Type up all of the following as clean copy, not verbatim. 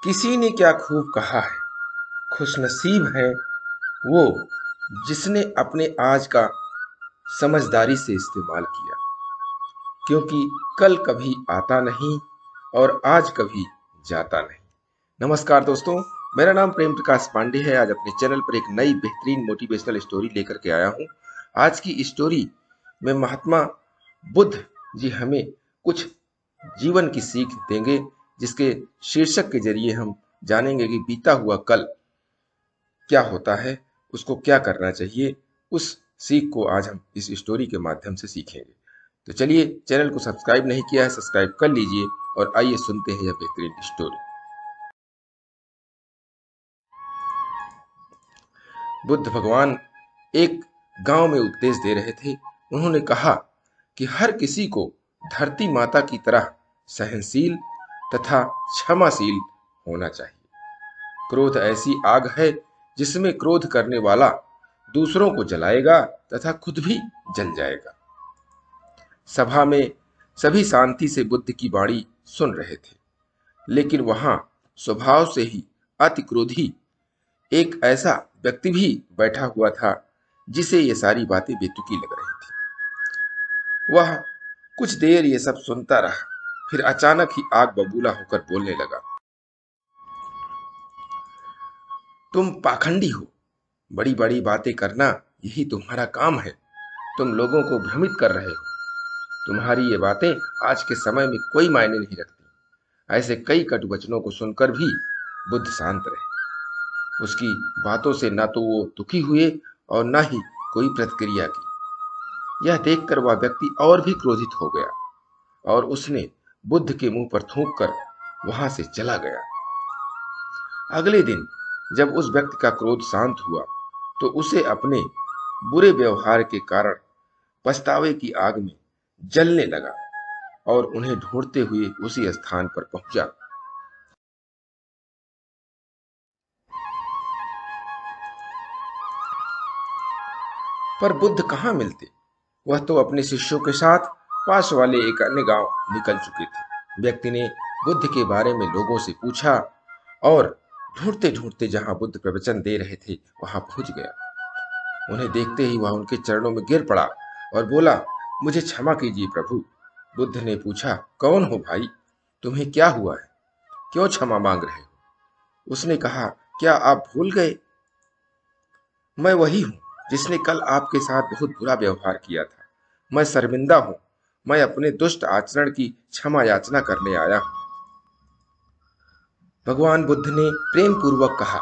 किसी ने क्या खूब कहा है, खुशनसीब है वो जिसने अपने आज का समझदारी से इस्तेमाल किया, क्योंकि कल कभी आता नहीं और आज कभी जाता नहीं। नमस्कार दोस्तों, मेरा नाम प्रेम प्रकाश पांडे है। आज अपने चैनल पर एक नई बेहतरीन मोटिवेशनल स्टोरी लेकर के आया हूँ। आज की स्टोरी में महात्मा बुद्ध जी हमें कुछ जीवन की सीख देंगे, जिसके शीर्षक के जरिए हम जानेंगे कि बीता हुआ कल क्या होता है, उसको क्या करना चाहिए। उस सीख को आज हम इस स्टोरी के माध्यम से सीखेंगे। तो चलिए, चैनल को सब्सक्राइब नहीं किया है, सब्सक्राइब कर लीजिए और आइए सुनते हैं यह बेहतरीन स्टोरी। बुद्ध भगवान एक गांव में उपदेश दे रहे थे। उन्होंने कहा कि हर किसी को धरती माता की तरह सहनशील तथा क्षमाशील होना चाहिए। क्रोध ऐसी आग है जिसमें क्रोध करने वाला दूसरों को जलाएगा तथा खुद भी जल जाएगा। सभा में सभी शांति से बुद्ध की वाणी सुन रहे थे, लेकिन वहां स्वभाव से ही अति क्रोधी एक ऐसा व्यक्ति भी बैठा हुआ था जिसे ये सारी बातें बेतुकी लग रही थी। वह कुछ देर ये सब सुनता रहा, फिर अचानक ही आग बबूला होकर बोलने लगा। तुम पाखंडी हो, बड़ी बड़ी बातें करना यही तुम्हारा काम है। तुम लोगों को भ्रमित कर रहे हो। तुम्हारी ये बातें आज के समय में कोई मायने नहीं रखती। ऐसे कई कटु वचनों को सुनकर भी बुद्ध शांत रहे। उसकी बातों से न तो वो दुखी हुए और न ही कोई प्रतिक्रिया की। यह देखकर वह व्यक्ति और भी क्रोधित हो गया और उसने बुद्ध के मुंह पर थूक कर वहां से चला गया। अगले दिन जब उस व्यक्ति का क्रोध शांत हुआ तो उसे अपने बुरे व्यवहार के कारण पछतावे की आग में जलने लगा और उन्हें ढूंढते हुए उसी स्थान पर पहुंचा। पर बुद्ध कहाँ मिलते। वह तो अपने शिष्यों के साथ पास वाले एक अन्य गांव निकल चुके थे। व्यक्ति ने बुद्ध के बारे में लोगों से पूछा और ढूंढते ढूंढते जहां बुद्ध प्रवचन दे रहे थे वहां पहुंच गया। उन्हें देखते ही वह उनके चरणों में गिर पड़ा और बोला, मुझे क्षमा कीजिए प्रभु। बुद्ध ने पूछा, कौन हो भाई, तुम्हें क्या हुआ है, क्यों क्षमा मांग रहे हो? उसने कहा, क्या आप भूल गए? मैं वही हूं जिसने कल आपके साथ बहुत बुरा व्यवहार किया था। मैं शर्मिंदा हूं। मैं अपने दुष्ट आचरण की क्षमा याचना करने आया हूं। भगवान बुद्ध ने प्रेम पूर्वक कहा,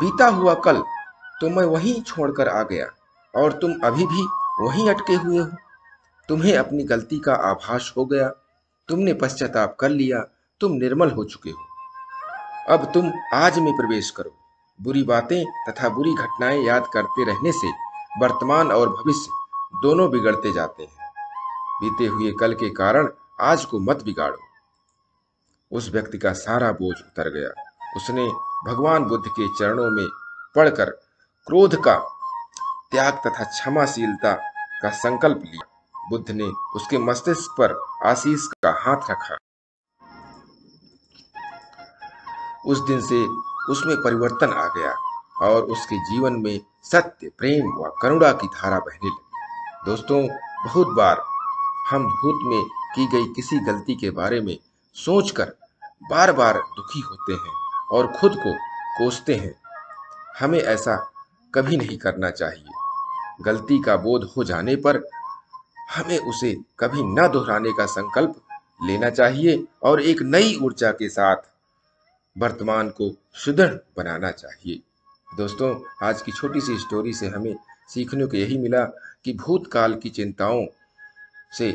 बीता हुआ कल तो मैं वहीं छोड़कर आ गया और तुम अभी भी वहीं अटके हुए हो। तुम्हें अपनी गलती का आभास हो गया, तुमने पश्चाताप कर लिया, तुम निर्मल हो चुके हो। अब तुम आज में प्रवेश करो। बुरी बातें तथा बुरी घटनाएं याद करते रहने से वर्तमान और भविष्य दोनों बिगड़ते जाते हैं। बीते हुए कल के कारण आज को मत बिगाड़ो। उस व्यक्ति का सारा बोझ उतर गया। उसने भगवान बुद्ध के चरणों में पड़कर क्रोध का त्याग तथा क्षमाशीलता का संकल्प लिया। बुद्ध ने उसके मस्तिष्क पर आशीष का हाथ रखा। उस दिन से उसमें परिवर्तन आ गया और उसके जीवन में सत्य, प्रेम व करुणा की धारा बहने लगी। दोस्तों, बहुत बार हम भूत में की गई किसी गलती के बारे में सोचकर बार बार दुखी होते हैं और खुद को कोसते हैं। हमें ऐसा कभी नहीं करना चाहिए। गलती का बोध हो जाने पर हमें उसे कभी न दोहराने का संकल्प लेना चाहिए और एक नई ऊर्जा के साथ वर्तमान को सुदृढ़ बनाना चाहिए। दोस्तों, आज की छोटी सी स्टोरी से हमें सीखने को यही मिला कि भूतकाल की चिंताओं से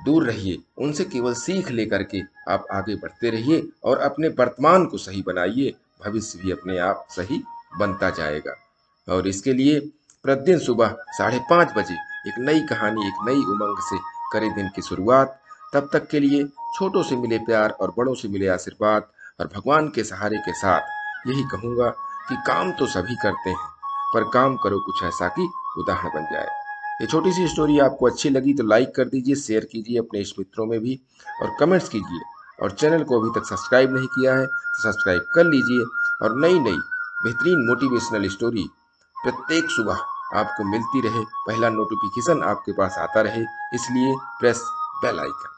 दूर रहिए। उनसे केवल सीख लेकर के आप आगे बढ़ते रहिए और अपने वर्तमान को सही बनाइए। भविष्य भी अपने आप सही बनता जाएगा। और इसके लिए प्रतिदिन सुबह 5:30 बजे एक नई कहानी, एक नई उमंग से करें दिन की शुरुआत। तब तक के लिए छोटों से मिले प्यार और बड़ों से मिले आशीर्वाद और भगवान के सहारे के साथ यही कहूँगा कि काम तो सभी करते हैं, पर काम करो कुछ ऐसा कि उदाहरण बन जाए। ये छोटी सी स्टोरी आपको अच्छी लगी तो लाइक कर दीजिए, शेयर कीजिए अपने इष्ट मित्रों में भी और कमेंट्स कीजिए और चैनल को अभी तक सब्सक्राइब नहीं किया है तो सब्सक्राइब कर लीजिए और नई नई बेहतरीन मोटिवेशनल स्टोरी प्रत्येक सुबह आपको मिलती रहे, पहला नोटिफिकेशन आपके पास आता रहे, इसलिए प्रेस बेल आइकन।